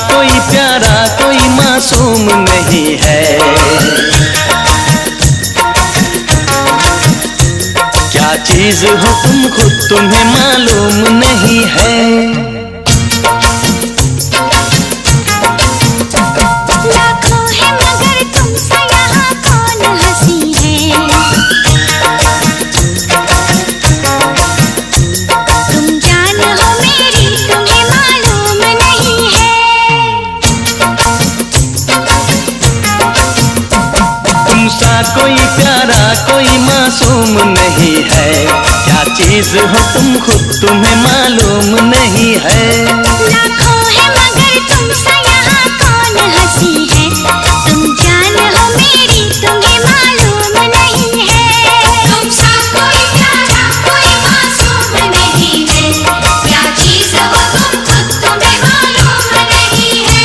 कोई प्यारा कोई मासूम नहीं है। क्या चीज हो तुम खुद तुम्हें मालूम नहीं है। लाखों है मगर तुमसे यहाँ कौन हंसी है। तुम जान हो मेरी तुम्हें मालूम नहीं है। तुमसा कोई प्यारा कोई मासूम नहीं है। क्या चीज हो तुम खुद तुम्हें मालूम नहीं है। लाखों है मगर तुमसे यहाँ कौन हंसी है। तुम जान हो मेरी तुम्हें मालूम नहीं है। तुमसा कोई प्यारा कोई मासूम नहीं है। क्या चीज हो तुम खुद तुम्हें मालूम नहीं है।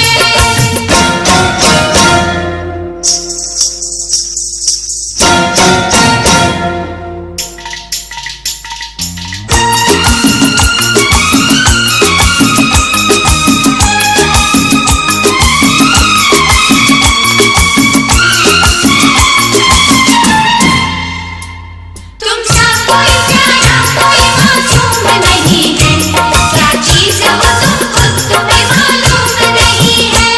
तुमसा कोई प्यारा कोई मासूम नहीं है। क्या चीज हो तुम खुद तुम्हें मालूम नहीं है।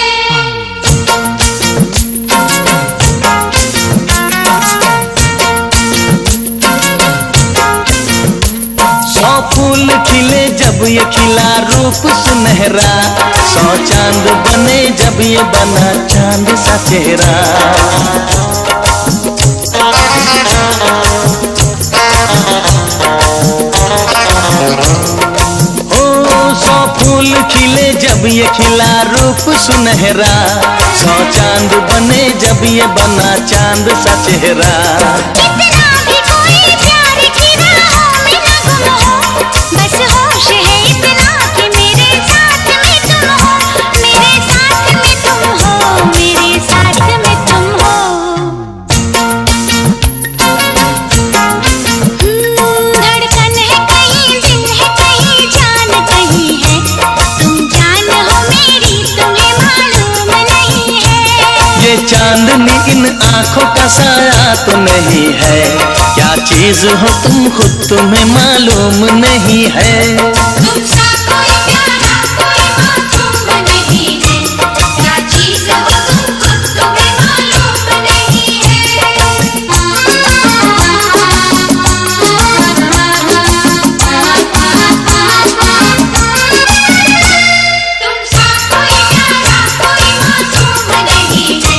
100 फूल खिले जब ये खिला रूप सुनहरा। 100 चांद बने जब ये बना चांद सा चेहरा। ओ 100 फूल खिले जब ये खिला रूप सुनहरा। 100 चांद बने जब ये बना चांद सा चेहरा। कितना भी कोई प्यार की राहों में न गुम हो। बस होश है इतना कि मेरे साथ में तुम हो। मेरे साथ में तुम हो। मेरे साथ में तुम हो। धड़कन है कहीं दिल है कहीं जान कहीं है। तुम जान हो मेरी तुम्हें मालूम नहीं है। ये चांदनी इन आंखों का साया तो नहीं है। क्या चीज हो तुम खुद तुम्हें मालूम नहीं है। तुमसा कोई प्यारा कोई मासूम नहीं है। क्या चीज हो तुम खुद तुम्हें मालूम नहीं है। तुमसा कोई प्यारा कोई मासूम नहीं है।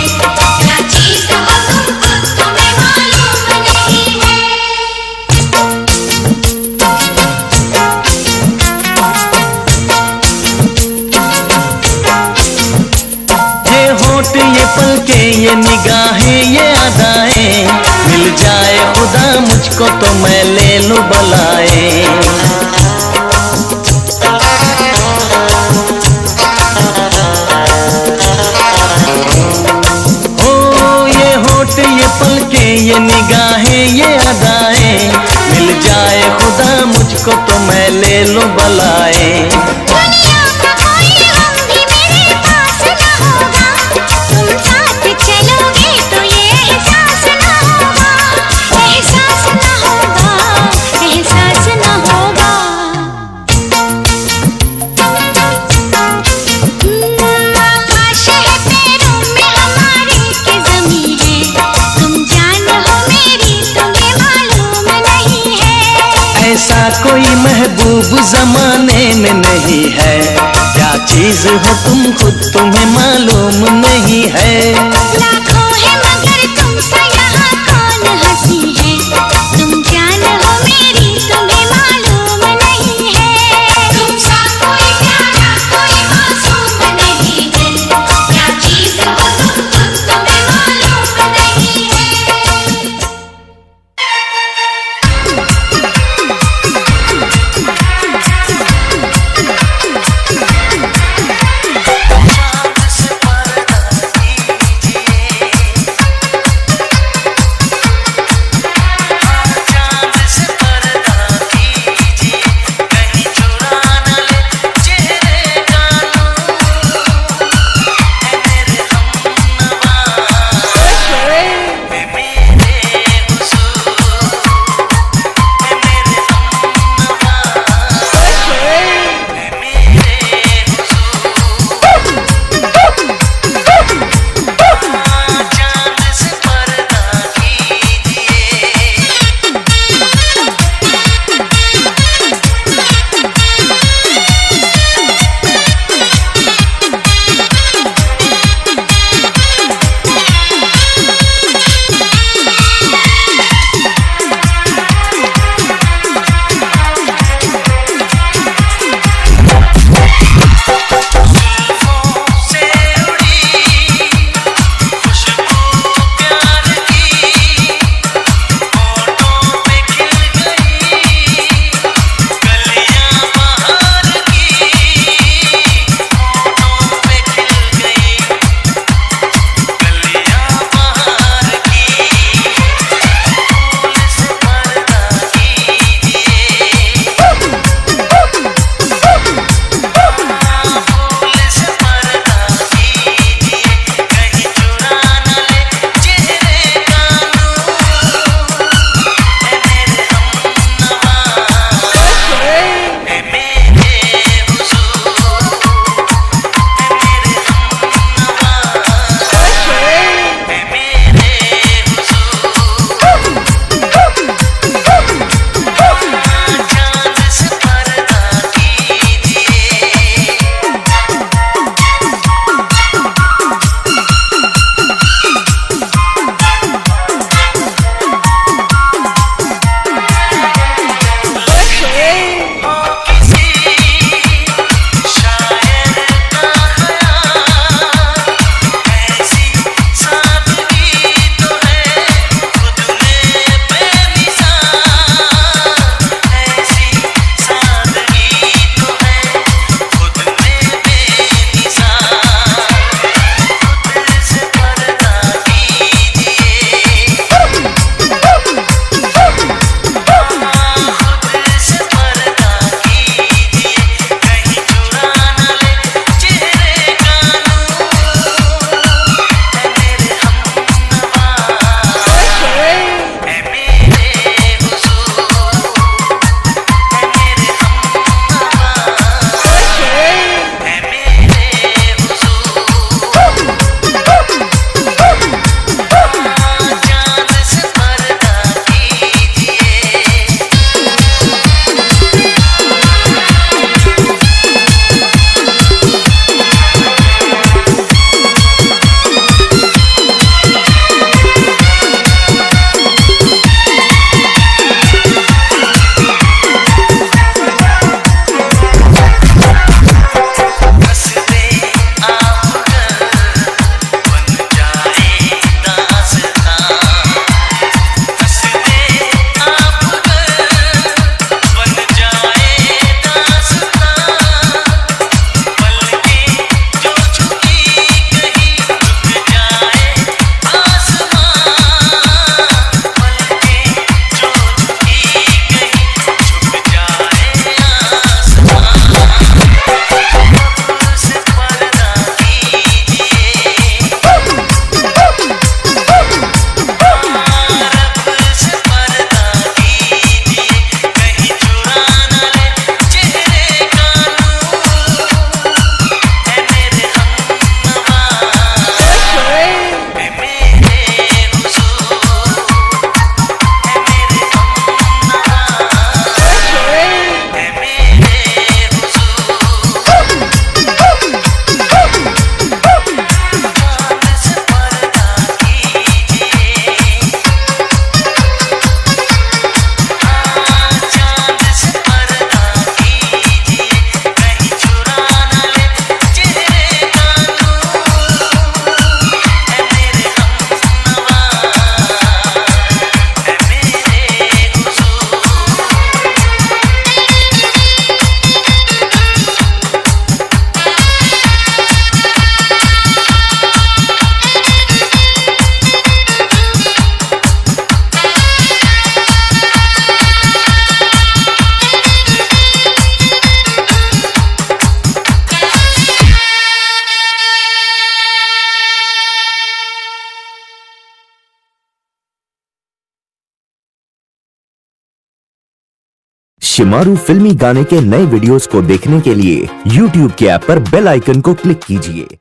क्या चीज हो तुम खुद तुम्हें मालूम नहीं है। ये होठ ये पलके ये निगाहें ये अदाएं। मिल जाए खुदा मुझको तो मैं ले लूं बलाएं। ओ ये होठ ये पलके ये निगाहें ये अदाएं। मिल जाए खुदा मुझको तो मैं ले लूं बलाएं। दुनिया का कोई गम भी मेरे पास न होगा। तुम साथ चलोगे तो ये एहसास न होगा। एहसास न होगा। एहसास न होगा। आकाश है पैरों में हमारे के ज़मीं है। तुम जान हो मेरी तुम्हें मालूम नहीं है। ऐसा कोई महबूब जमाने में नहीं है। क्या चीज हो तुम खुद तुम्हें मालूम नहीं है। लाखों है मगर तुमसे यहाँ कौन हंसी है। तुम जान हो मेरी तुम्हें मालूम नहीं है। तुमसा कोई प्यारा कोई मासूम नहीं है। क्या चीज हो तुम खुद तुम्हें मालूम नहीं है। चांद से पर्दा कीजिए। शिमारू फिल्मी गाने के नए वीडियोस को देखने के लिए YouTube के ऐप पर बेल आइकन को क्लिक कीजिए।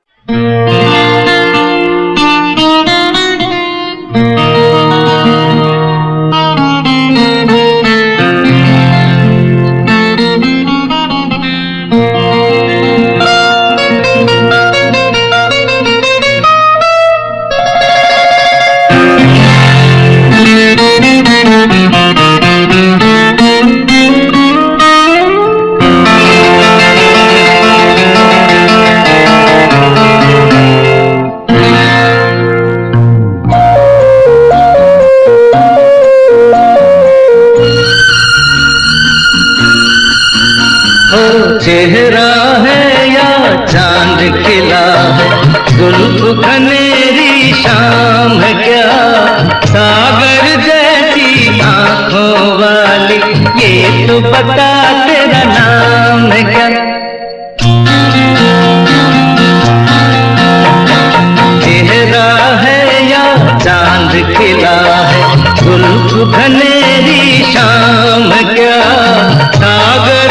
चेहरा है या चांद खिला है, जुल्फ घनेरी शाम है क्या, सागर जैसी आंखों वाली, ये तो बता तेरा नाम है क्या। चेहरा है या चांद खिला है, जुल्फ घनेरी शाम है क्या, सागर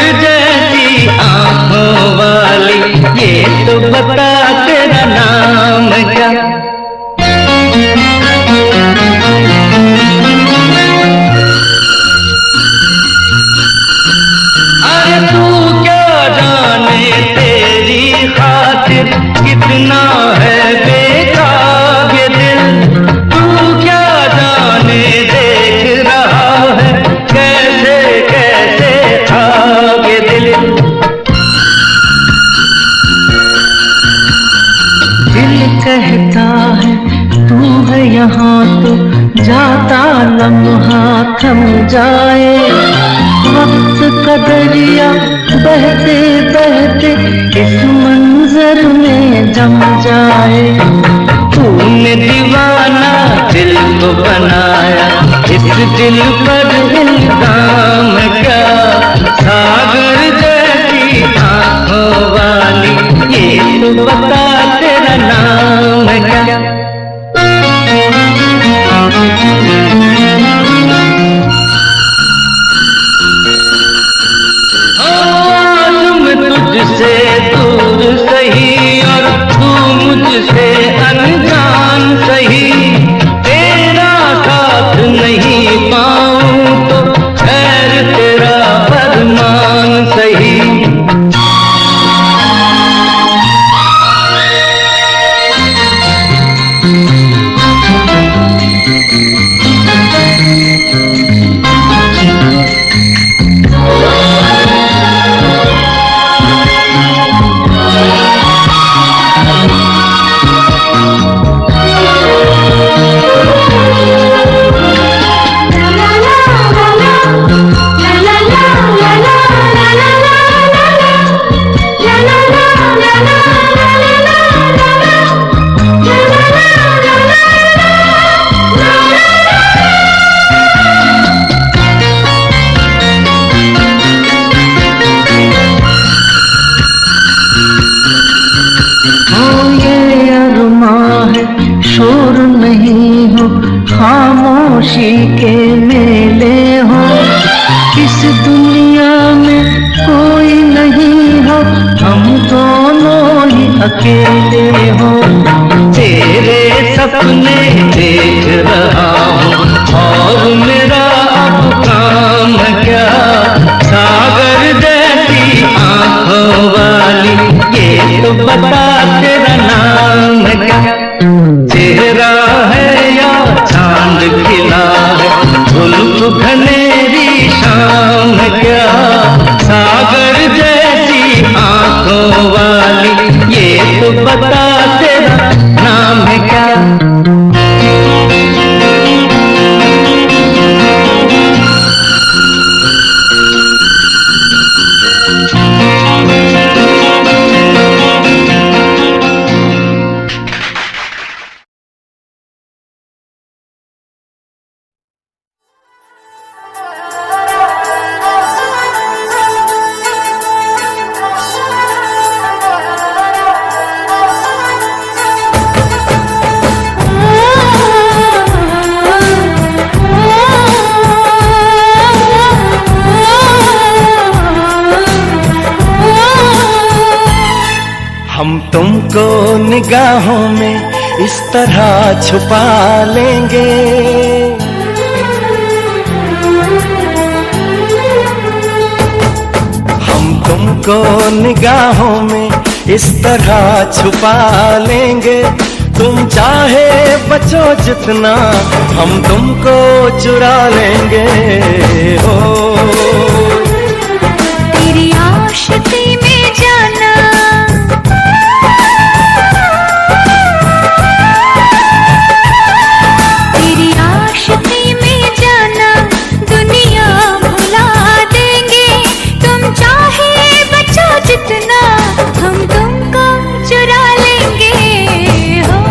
आंखों वाली, ये तो बता तेरा नाम क्या। अरे तू क्या जाने तेरी खातिर कितना है बेताब ये दिल, तू क्या जाने देख रहा है कैसे कैसे था ये दिल। कहता है तू है यहाँ तो जाता लम्हा थम जाए, वक्त का दरिया बहते बहते इस मंजर में जम जाए। तूने दीवाना दिल को बनाया, इस दिल पर इल्जाम क्या, सागर जैसी आंखों वाली, ये तो बता तेरा नाम क्या। तुझसे दूर सही और तू मुझसे अनजान सही, तेरा साथ नहीं पाऊं तो खैर तेरा फरमान सही। शोर नहीं हो, खामोशी के मेले हो, इस दुनिया में कोई नहीं हो, हम दोनों ही अकेले हो। तेरे सपने देख रहा हूँ और मेरा अब काम क्या, सागर जैसी आंखों वाली, ये तो बता तेरा नाम क्या। चेहरा है या चांद खिला है, जुल्फ घनेरी शाम क्या, सागर जैसी आंखों वाली, ये तो बता तेरा नाम है क्या। हम तुमको निगाहों में इस तरह छुपा लेंगे, हम तुमको निगाहों में इस तरह छुपा लेंगे। तुम चाहे बचो जितना, हम तुमको चुरा लेंगे। हो तेरी आशिकी में जाना, तेरी आशिकी में जाना, दुनिया भुला देंगे। तुम चाहे बचो जितना, हम तुमको चुरा लेंगे। हो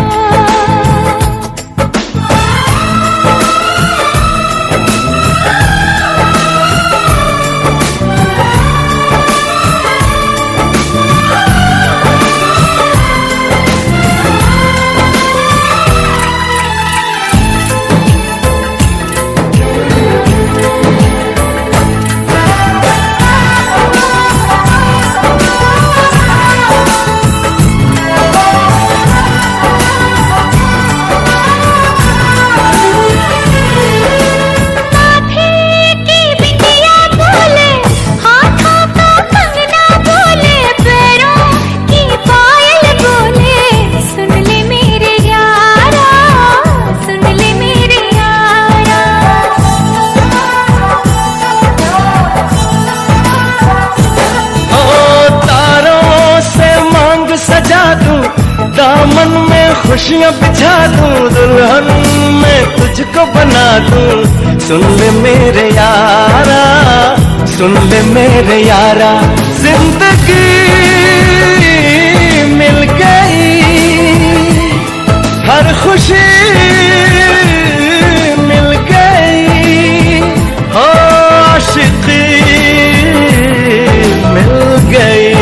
दामन में खुशियां बिछा दूं, दुल्हन में तुझको बना दूं। सुन ले मेरे यारा, सुन ले मेरे यारा, जिंदगी मिल गई, हर खुशी मिल गई। हो आशिकी मिल गई।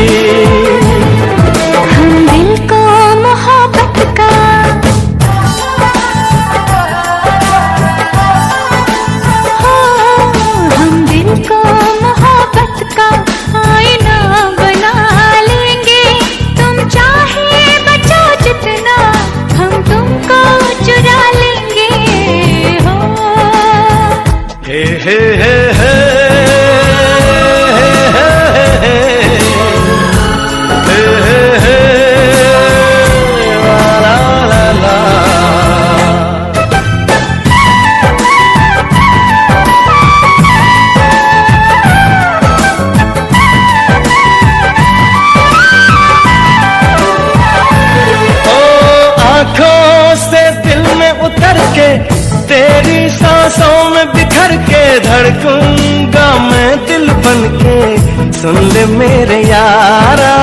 तेरी सांसों में बिखर के धड़कूंगा मैं दिल बन के। सुन ले मेरे यारा,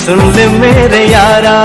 सुन ले मेरे यारा,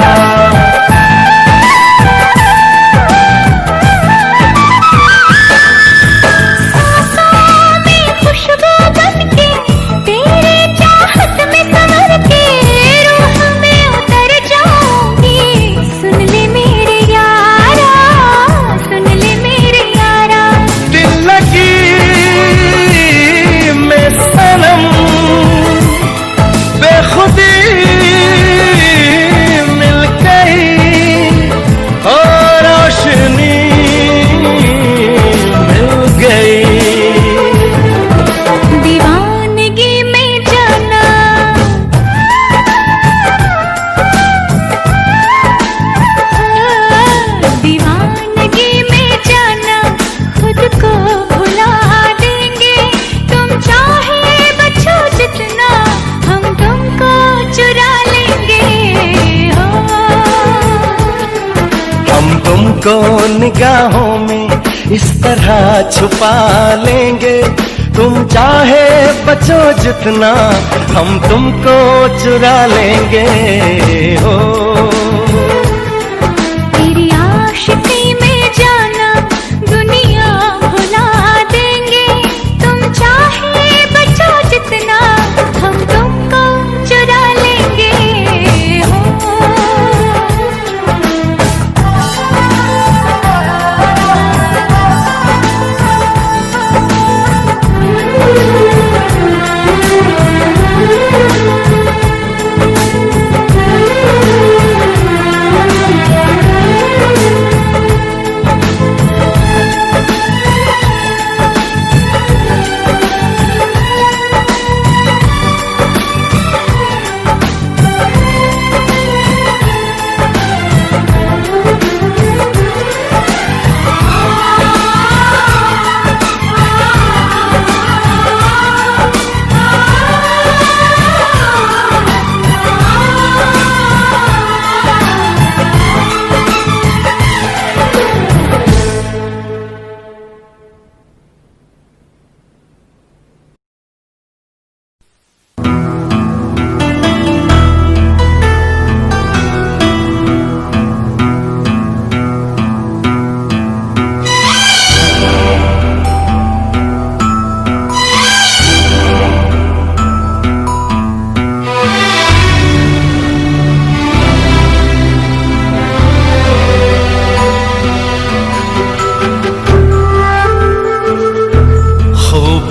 तुमको निगाहों में इस तरह छुपा लेंगे। तुम चाहे बचो जितना, हम तुमको चुरा लेंगे। हो तेरी आशिकी में जाना, दुनिया भुला देंगे। तुम चाहे बचो जितना, हम तुमको चुरा लेंगे। हो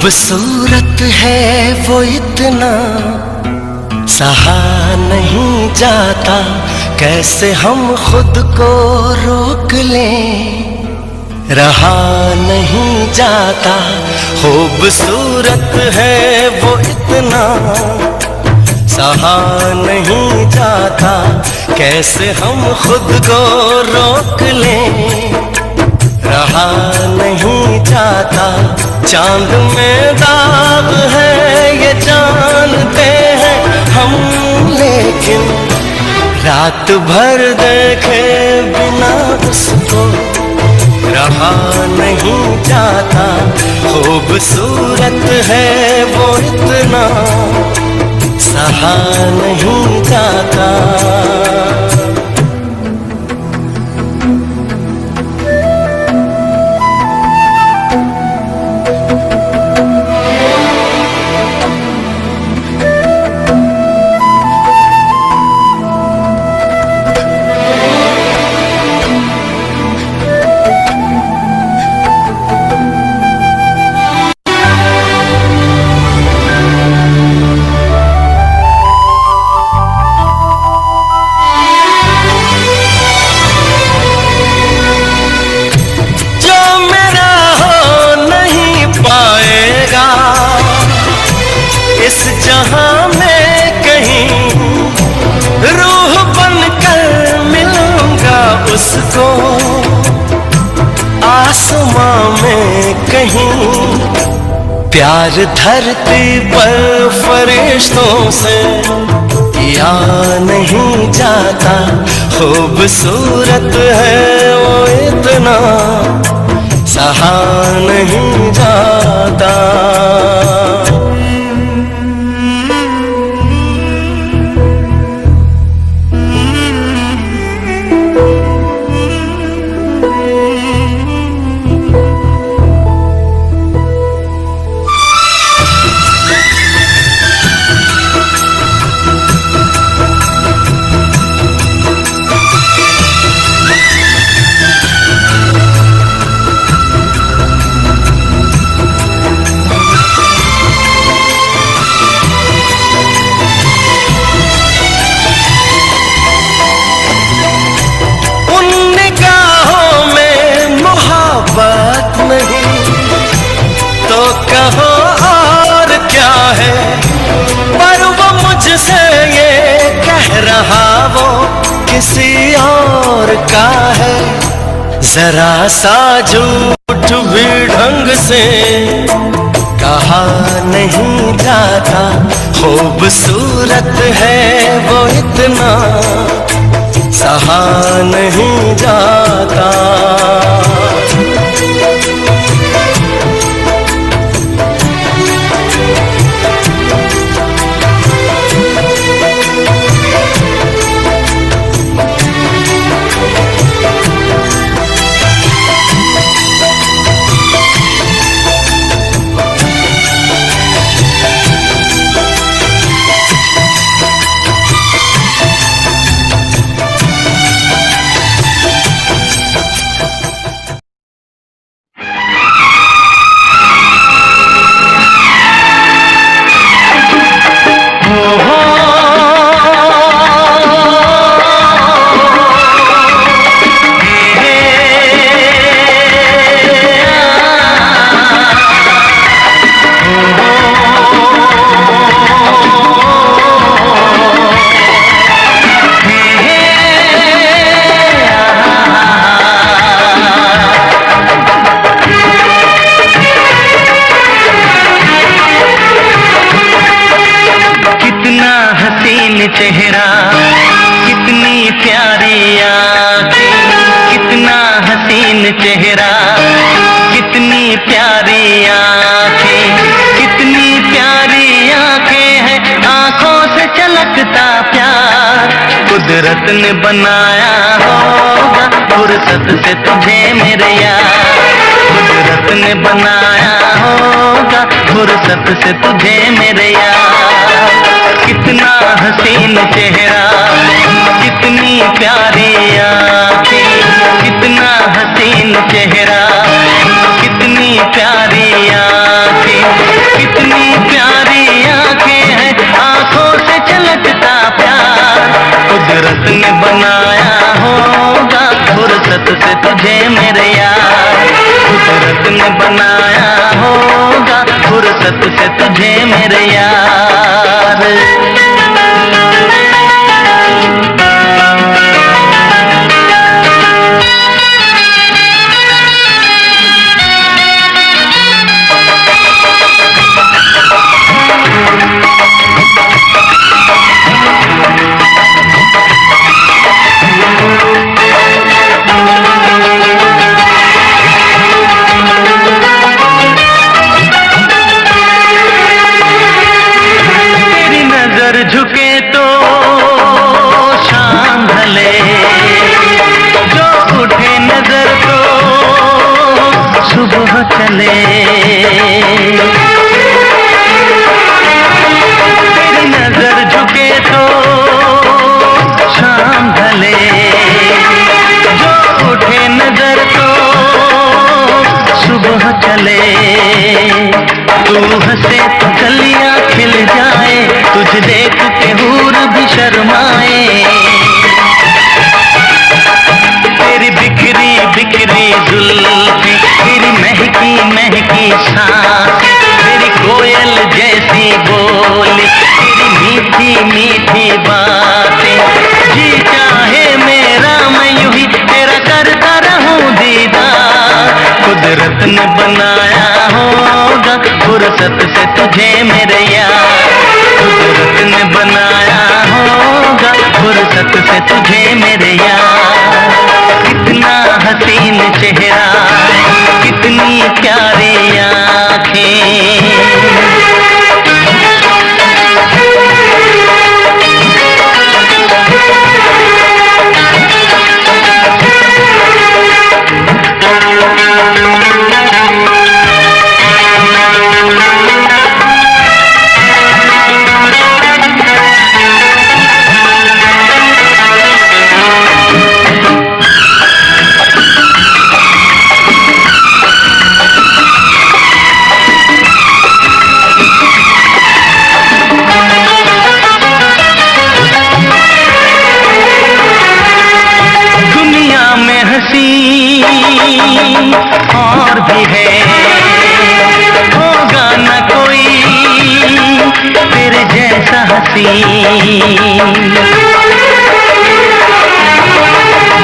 खूबसूरत है वो इतना, सहा नहीं जाता, कैसे हम खुद को रोक लें, रहा नहीं जाता। खूबसूरत है वो इतना, सहा नहीं जाता, कैसे हम खुद को रोक लें, रहा नहीं जाता। चांद में दाग है ये जानते हैं हम, लेकिन रात भर देखे बिना उसको रहा नहीं जाता। खूबसूरत है वो इतना, सहा नहीं जाता। इस जहां में कहीं रूह बनकर मिलूंगा उसको, आसमां में कहीं प्यार धरती पर फरिश्तों से किया नहीं जाता। खूबसूरत है वो इतना, सहा नहीं जाता। किसी और का है, जरा सा झूठ भी ढंग से कहा नहीं जाता। खूबसूरत है वो इतना, सहा नहीं जाता। चेहरा कितनी प्यारी आँखें, कितना हसीन चेहरा, कितनी प्यारी आँखें, कितनी प्यारी आँखें हैं, आँखों से छलकता प्यार। कुदरत ने बनाया होगा फुर्सत से तुझे मेरे यार, कुदरत ने बनाया होगा फुर्सत से तुझे मेरे यार। कितना हसीन चेहरा, कितनी प्यारी आँखें, कितना हसीन चेहरा, कितनी प्यारी आँखें। फुर्सत से तुझे मेरे यार। झुके तो शाम ढले, जो उठे नजर तो सुबह चले। तेरी नजर झुके तो शाम ढले, जो उठे नजर तो सुबह चले। तू हंसे तो गलियां खिल जाए, तुझे देख के हूर भी शर्माए। तेरी बिखरी बिखरी जुल्फी, तेरी महकी महकी सांस, तेरी कोयल जैसी बोली, तेरी मीठी मीठी बातें। जी चाहे मेरा मैं यूं ही तेरा करता रहूं दीदार। कुदरत ने बनाया होगा फुर्सत से तुझे मेरे यार। कुदरत ने बनाया होगा फुर्सत से तुझे मेरे यार। कितना हसीन चेहरा, कितनी प्यारी आँखें। और भी है, होगा न कोई तेरे जैसा हसीन।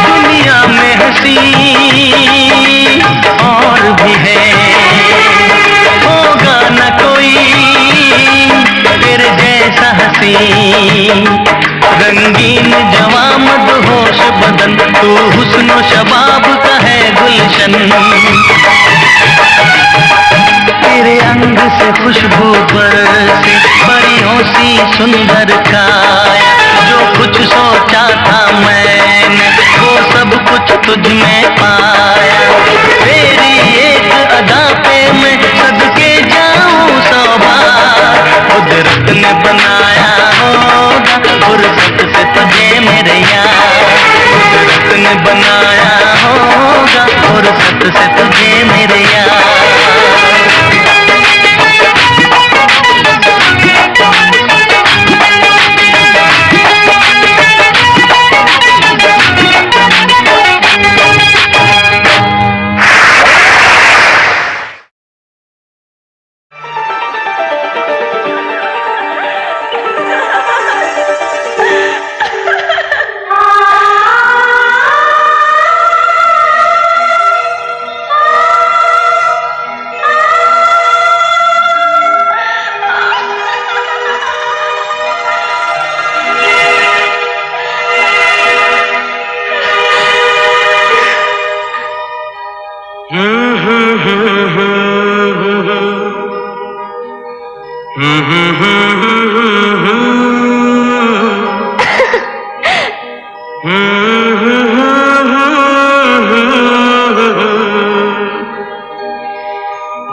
दुनिया में हसी और भी है, होगा न कोई तेरे जैसा हसीन। रंगीन जवां मदहोश बदन, तू हुस्न शबाब का है गुलशन। तेरे अंग से खुशबू बरसे, परियों सी सुंदर काया। जो कुछ सोचा था मैंने वो सब कुछ तुझ में पाया। तेरी एक अदा पे मैं सदके जाऊं 100 बार। कुदरत ने बनाया होगा फुर्सत से तुझे मेरे यार। कुदरत ने बनाया होगा फुर्सत से तुझे मेरे यार।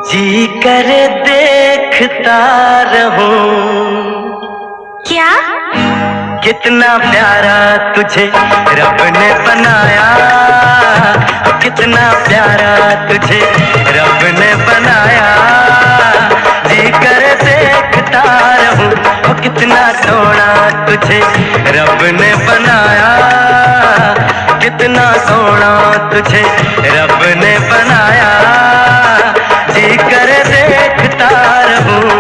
जी करे देखता रहूं। क्या? कितना प्यारा तुझे रब ने बनाया, कितना प्यारा तुझे रब ने बनाया। जी करे देखता रहूं, ओ कितना सोना तुझे रब ने बनाया, कितना सोना तुझे रब ने बनाया। जी करे देखता रहूं।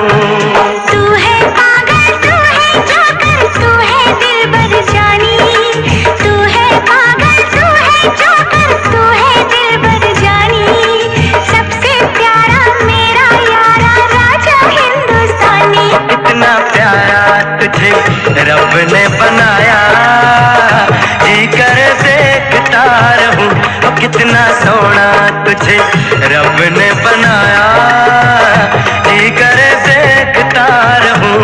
बनाया, जी कर देखता रहूं। और कितना सोना तुझे रब ने बनाया, जी कर देखता रहूं।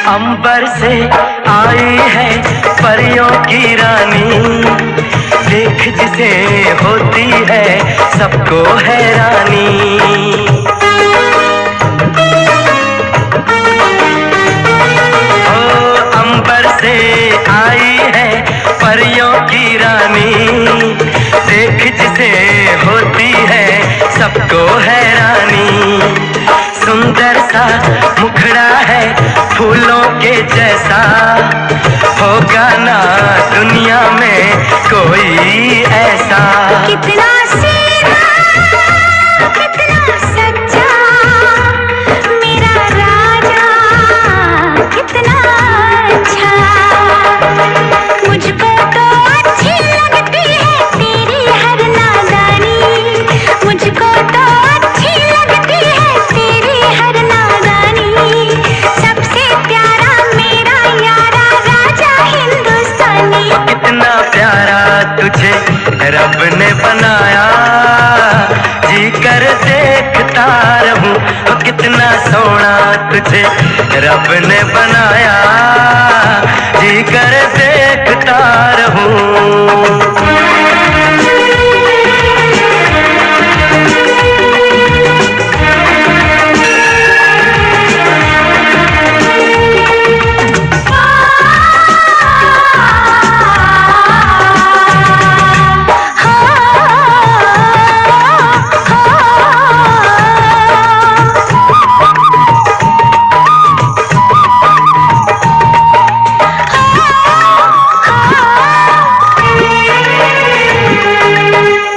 अंबर से आई है परियों की रानी, देख जिसे होती है सबको हैरानी। ओ अंबर से आई है परियों की रानी, देख जिसे होती है सबको हैरानी। सुंदर सा मुखड़ा है फूलों के जैसा, होगा ना दुनिया में कोई ऐसा। कितना सीधा, कितना सच्चा, मेरा राजा कितना अच्छा। मुझको तो अच्छी लगती है तेरी हर नादानी, मुझको तो अच्छी लगती है तेरी हर नादानी। सबसे प्यारा मेरा यारा राजा हिंदुस्तानी। कितना प्यारा तुझे रब ने बनाया, जी कर देखता रहूं। और कितना सोना तुझे रब ने बनाया, जी कर देखता रहूं।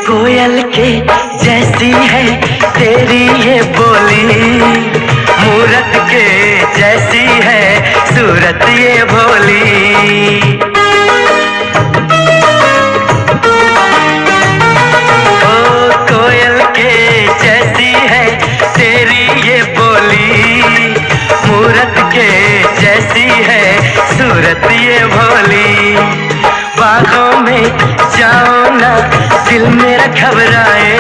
कोयल के जैसी है तेरी ये बोली, मूरत के जैसी है सूरत ये भोली। ओ कोयल के जैसी है तेरी ये बोली, मूरत के जैसी है सूरत ये भोली। बागों में जाओ ना दिल मेरा घबराए,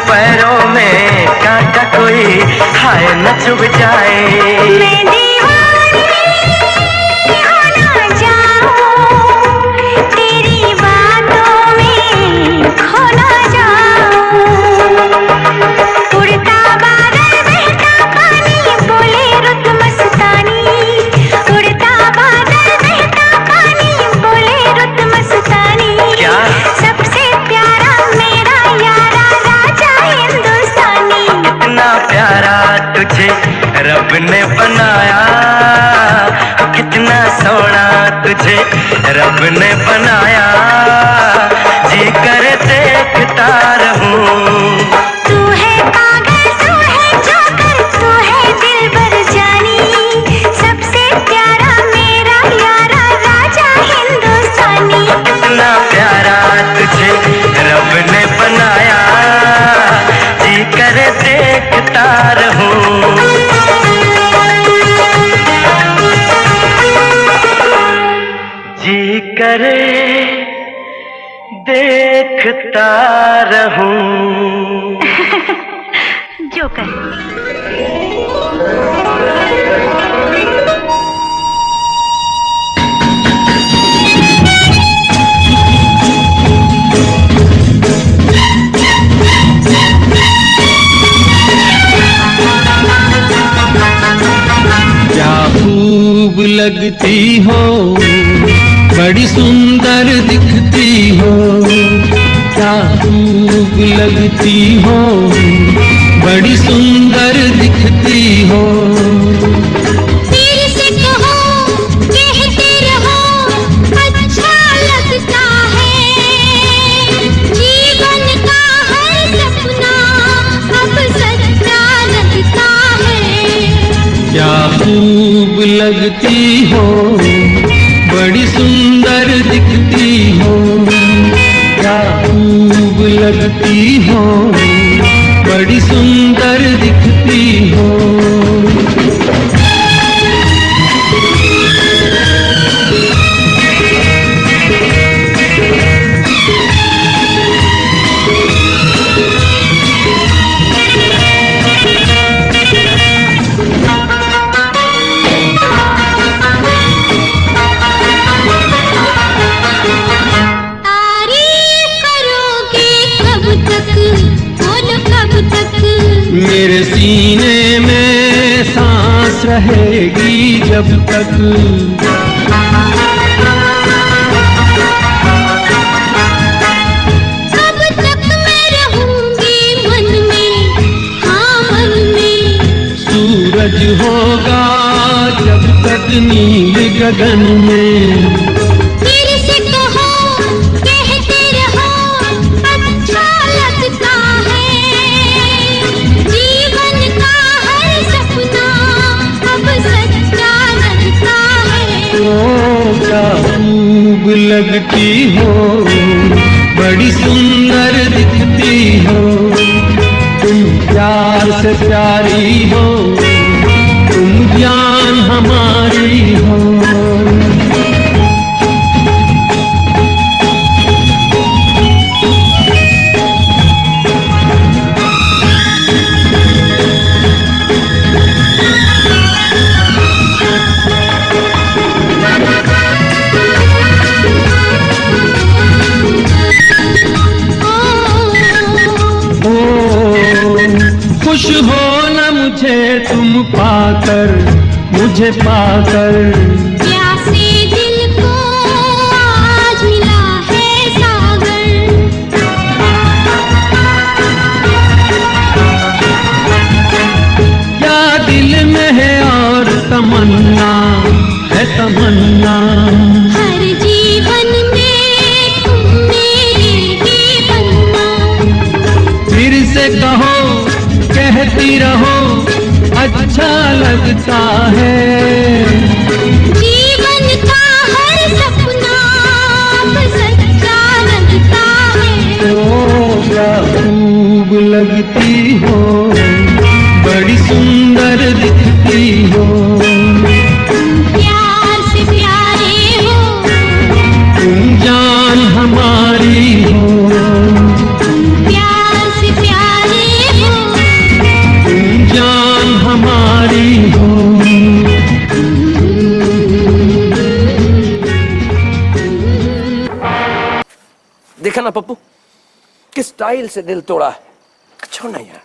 पैरों में कांटा कोई हाय न चुभ जाए। मैं दीवानी हो ना जाऊं, तेरी बातों में खो ना जाऊं। उड़ता बादल बहता पानी बोले रुत मस्तानी, उड़ता बादल बहता पानी बोले रुत मस्तानी। क्या? सबसे प्यारा मेरा यारा राजा हिंदुस्तानी। कितना प्यारा तुझे रब ने बनाया, कितना सोना तुझे रब ने बनाया, जी कर देखता रहूं। तू है पागल, तू है जोकर, तू है दिलबर जानी। सबसे प्यारा मेरा यारा राजा हिंदुस्तानी। कितना प्यारा तुझे रब ने बनाया, जी कर देखता रहूं। जी करे देखता रहूं। जोकर। क्या खूब लगती हो, बड़ी सुंदर दिखती हो। क्या खूब लगती हो, बड़ी सुंदर दिखती हो। तीर से कहो लगती हो, बड़ी सुंदर दिखती हो, क्या खूब लगती हो, बड़ी सुंदर दिखती हो। मेरे सीने में सांस रहेगी जब तक, कब तक मैं रहूंगी मन में, हाँ मन में। सूरज होगा जब तक नील गगन में। फिर से कहो, कहते रहो, अच्छा लगता है। जीवन का हर सपना अब सच्चा लगता है। ओ क्या खूब लगती हो, बड़ी सुंदर दिखती हो, तुम प्यार से प्यारी हो, तुम जान हमारी हो। खुश हो न मुझे तुम पाकर, मुझे पाकर। प्यासे दिल को आज मिला है सागर। क्या दिल में है और तमन्ना है तमन्ना। हर जीवन में तुम मेरे ही बनना। फिर से कहो, कहती रहो, अच्छा लगता है। जीवन का हर सपना अब सच्चा लगता है। ओ क्या खूब लगती हो, बड़ी सुंदर दिखती हो, प्यार से प्यारे हो, तुम जान हमारी हो। प्यार से प्यारे हो, तुम जान हमारी हो। देखा ना पप्पू, किस स्टाइल से दिल तोड़ा है। अच्छा नहीं यार,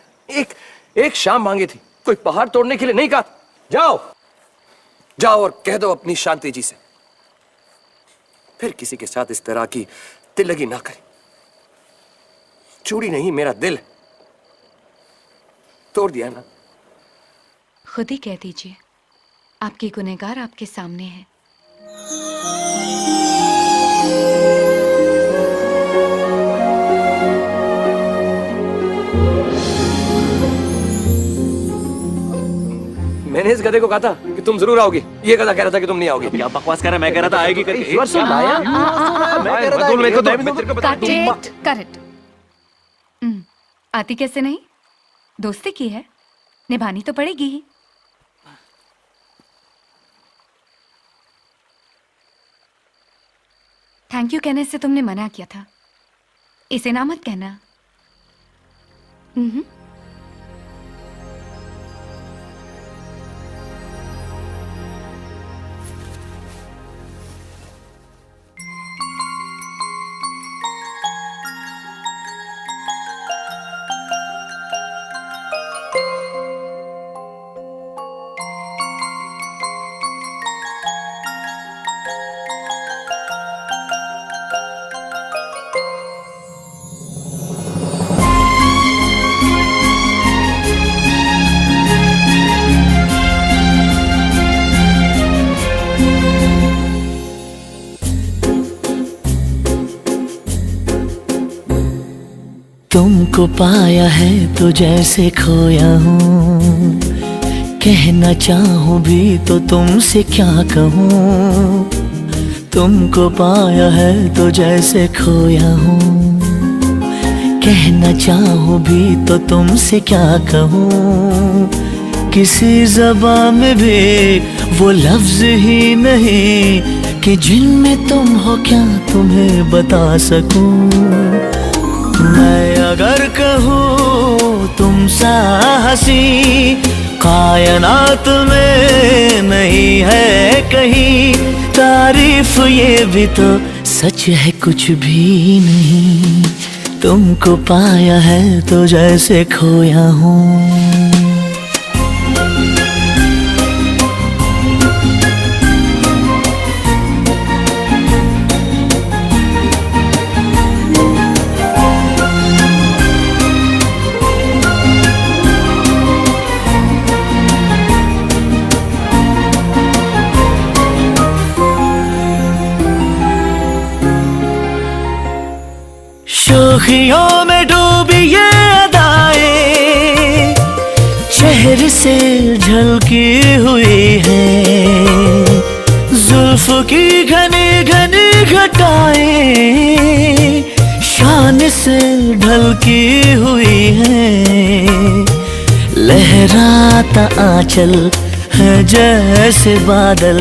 एक शाम मांगी थी, कोई पहाड़ तोड़ने के लिए नहीं कहा। जाओ जाओ और कह दो अपनी शांति जी से, फिर किसी के साथ इस तरह की तिलगी ना करे। चूड़ी नहीं, मेरा दिल है। तोड़ दिया ना। खुद ही कह दीजिए, आपकी गुनहगार आपके सामने है। मैंने इस गधे को कहा था कि तुम जरूर आओगी। ये गधा कह रहा था कि तुम नहीं आओगी। क्या बकवास कर रहा है? मैं कह रहा था आएगी करके। ईश्वर सुन लाया। मैं कह रहा था मेरे को तो मैं तेरे को बता दूंगा। करेक्ट। आती कैसे नहीं? दोस्ती की है, निभानी तो पड़ेगी ही। थैंक यू कहने से तुमने मना किया था, इसे ना मत कहना। तुमको पाया है तो जैसे खोया हूँ, कहना चाहूँ भी तो तुमसे क्या कहूँ, तुमको पाया है तो जैसे खोया हूँ। कहना चाहूँ भी तो तुमसे क्या कहूँ, किसी ज़बान में भी वो लफ्ज़ ही नहीं कि जिनमें तुम हो क्या तुम्हें बता सकूँ। मैं अगर कहूँ तुम सा हंसी कायनात में नहीं है कहीं, तारीफ ये भी तो सच है कुछ भी नहीं, तुमको पाया है तो जैसे खोया हूँ। शोखियों में डूबी ये अदाएं चेहरे से झलकी हुई है, जुल्फ की घनी घनी घटाएं शान से ढलकी हुई है। लहराता आंचल है जैसे बादल,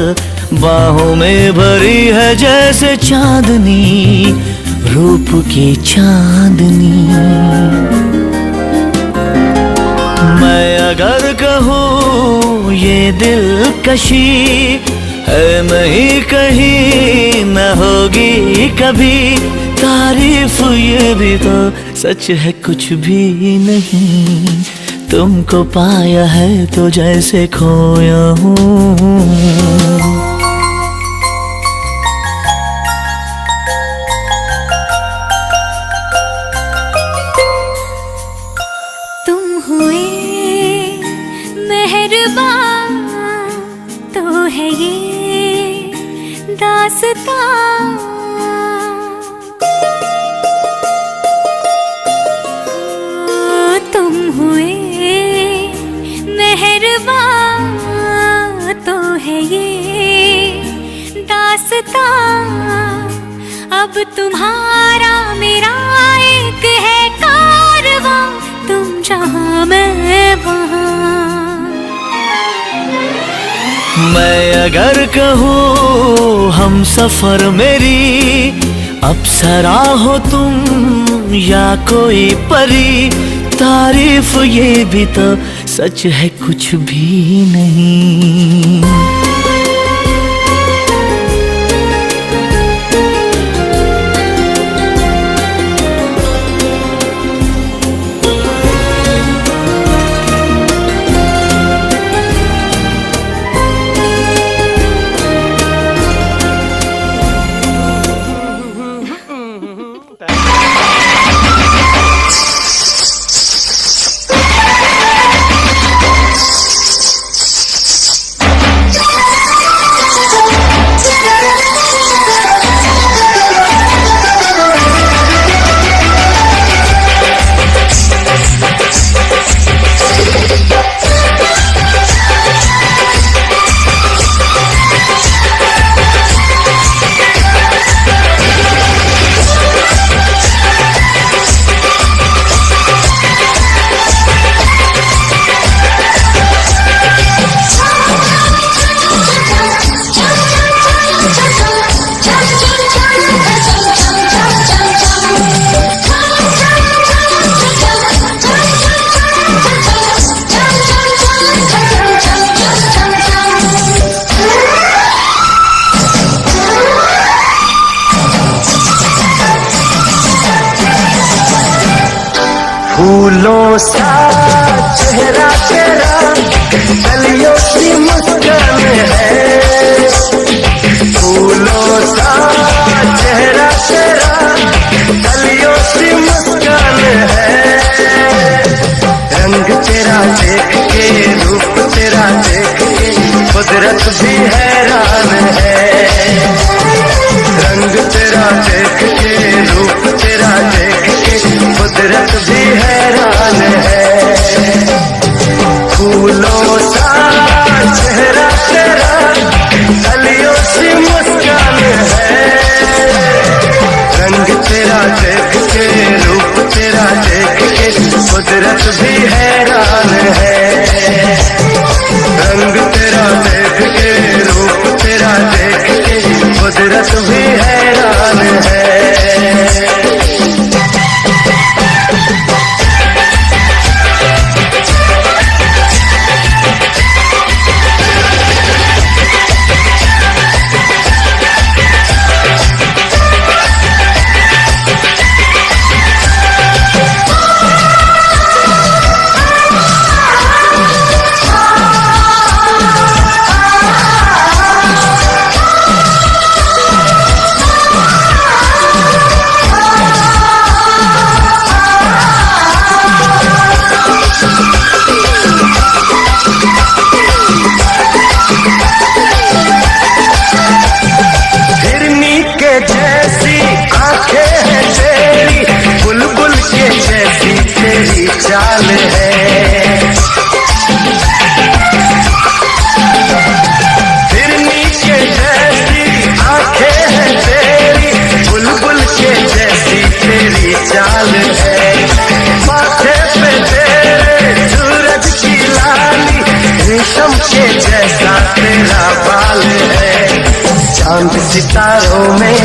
बाहों में भरी है जैसे चांदनी, रूप की चांदनी। मैं अगर कहूँ ये दिलकशी है नहीं कहीं न होगी कभी, तारीफ ये भी तो सच है कुछ भी नहीं, तुमको पाया है तो जैसे खोया हूँ। तो है ये दास्तां, तुम हुए मेहरबान तो है ये दास्तां। अब तुम्हारा मेरा एक है कारवां, तुम जहाँ मैं वहाँ। मैं अगर कहूँ हम सफर मेरी अप्सरा हो तुम या कोई परी, तारीफ ये भी तो सच है कुछ भी नहीं। फूलों सा चेहरा तेरा, कलियों की मुस्कान है। फूलों सा चेहरा तेरा, कलियों की मुस्कान है। रंग तेरा देख के, रूप तेरा देख के, कुदरत भी हैरान है। रंग तेरा देख के, रूप तेरा देख के, कुदरत भी हैरान है। फूलों सा कुदरत भी हैरान है। चाल है हिरनी के जैसी आंखें हैं तेरी, बुलबुल के जैसी तेरी चाल है। माथे पे तेरे सूरज की लाली, रेशम के जैसा तेरा बाल है। चांद सितारों में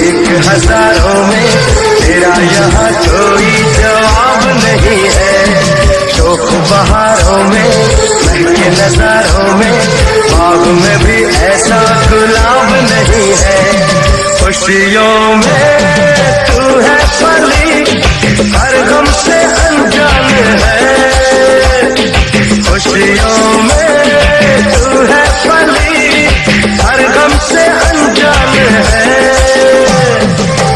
एक हजारों में तेरा यहाँ कोई जवाब नहीं है। शोक बहारों में महके नजारों में बाग में भी ऐसा गुलाब नहीं है। खुशियों में तू है पली, हर गम से अनजान है। खुशियों में तू है पली, हर गम से अनजान है।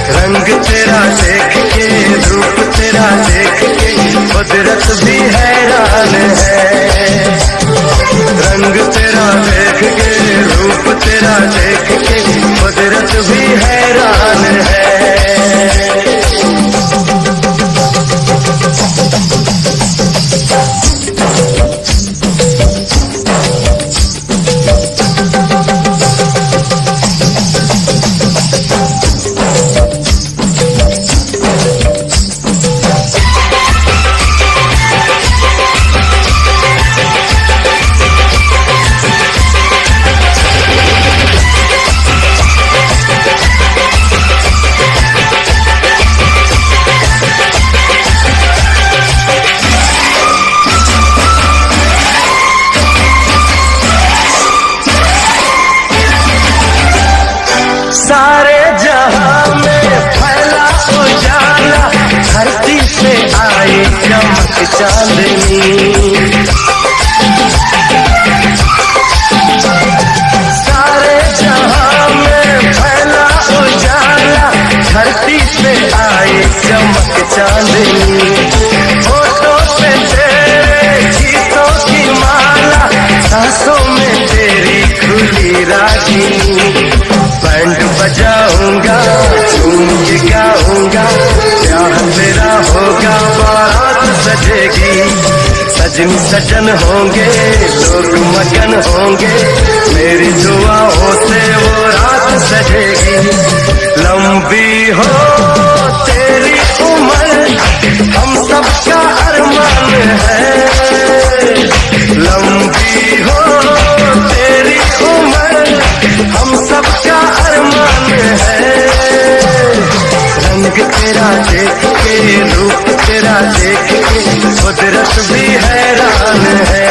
रंग तेरा देख के, रूप तेरा देख के कुदरत भी हैरान है। रंग तेरा देख के, रूप तेरा देख के कुदरत भी हैरान है। सारे जहां में फैला उजाला, धरती से आई चमक चांदनी। सारे जहां में फैला उजाला, धरती से आई चमक चांदनी। होठों पे तेरे गीतों की माला, सांसों में तेरी खुली रागिनी। बैंड बजाऊंगा, झूम के गाऊंगा, प्यार तेरा होगा, बारात सजेगी। सजन सजन होंगे, लोग मगन होंगे, मेरी दुआओं से वो रात सजेगी। लंबी हो तेरी उम्र, हम सबका अरमान है। लंबी हो तेरी उम्र, हम सबका अरमान है। रंग तेरा देख के, रूप तेरा देख के कुदरत भी हैरान है।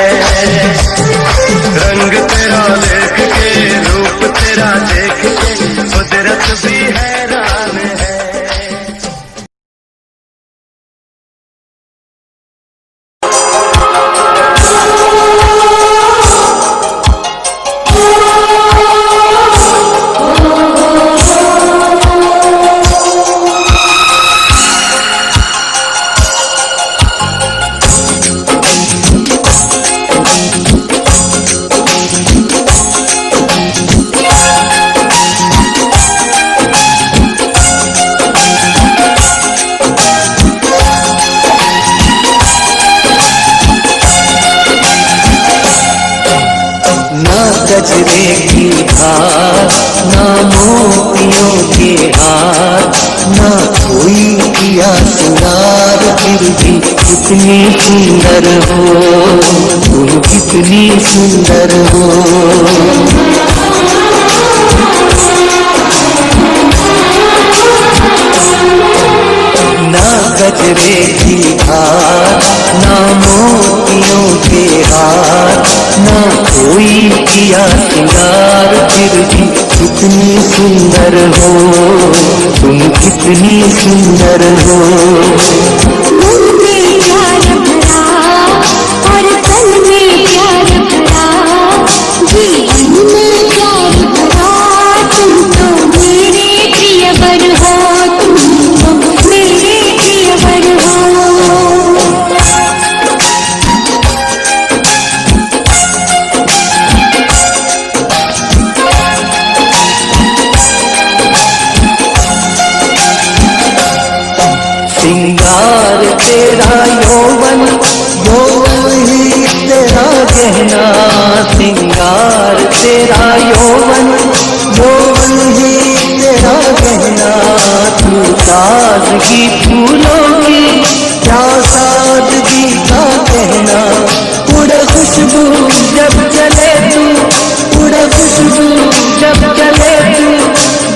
रंग तेरा देख के, रूप तेरा देख के कुदरत भी हैरान है। गजरे की धार, ना मोतियों के हार, ना कोई किया सुनार, फिर भी कितनी सुंदर हो तुम, कितनी सुंदर हो। किया सिंगार फिर भी कितनी सुंदर हो तुम, कितनी सुंदर हो। मन में प्यार भरा और तन में प्यार भरा, जीवन में प्यार भरा, तुम तो मेरे प्रियवर हो, तुम तो मेरे प्रियवर हो। सिंगार तेरा यौवन, यौवन ही तेरा गहना, सिंगार तेरा यौवन, यौवन ही तेरा गहना। तू ताजगी फूलों की क्या सादगी का कहना, उड़े खुशबू जब चले तू, उड़े खुशबू जब चले तू,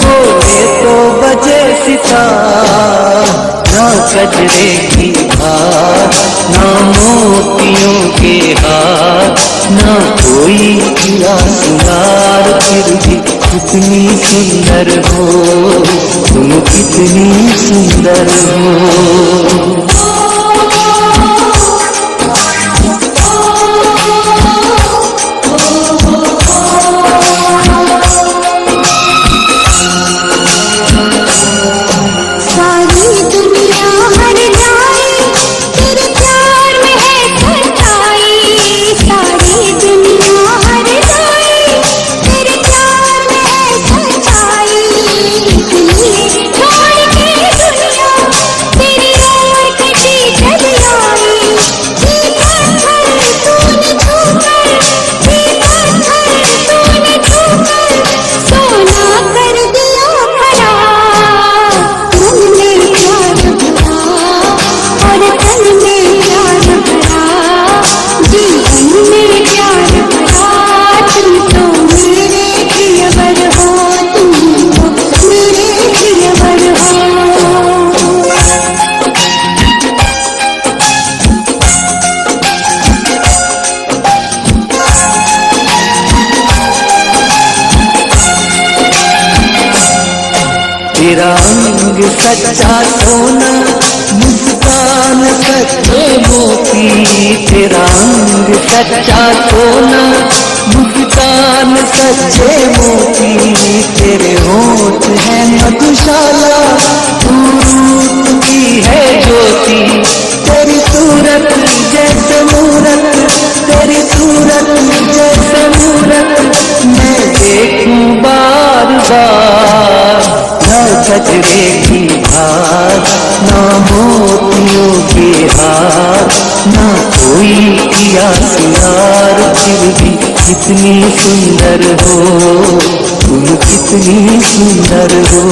बोले तो बजे सितार। ना गजरे की हार, ना मोतियों के हार, ना कोई किया सिंगार फिर भी कितनी सुंदर हो तुम, कितनी सुंदर हो। तेरा रंग सच्चा सोना, मुस्कान सच्चे मोती, तेरा रंग सच्चा सोना, मुस्कान सच्चे मोती। तेरे होठ है मधुशाला, तू रूप की है ज्योति, तेरी सूरत जैसे मूरत, तेरी सूरत जैसे मूरत, मैं देखूं बार बार। ना गजरे की हार, ना मोतियों के हार, ना कोई किया सिंगार फिर भी कितनी सुंदर हो तुम, कितनी सुंदर हो।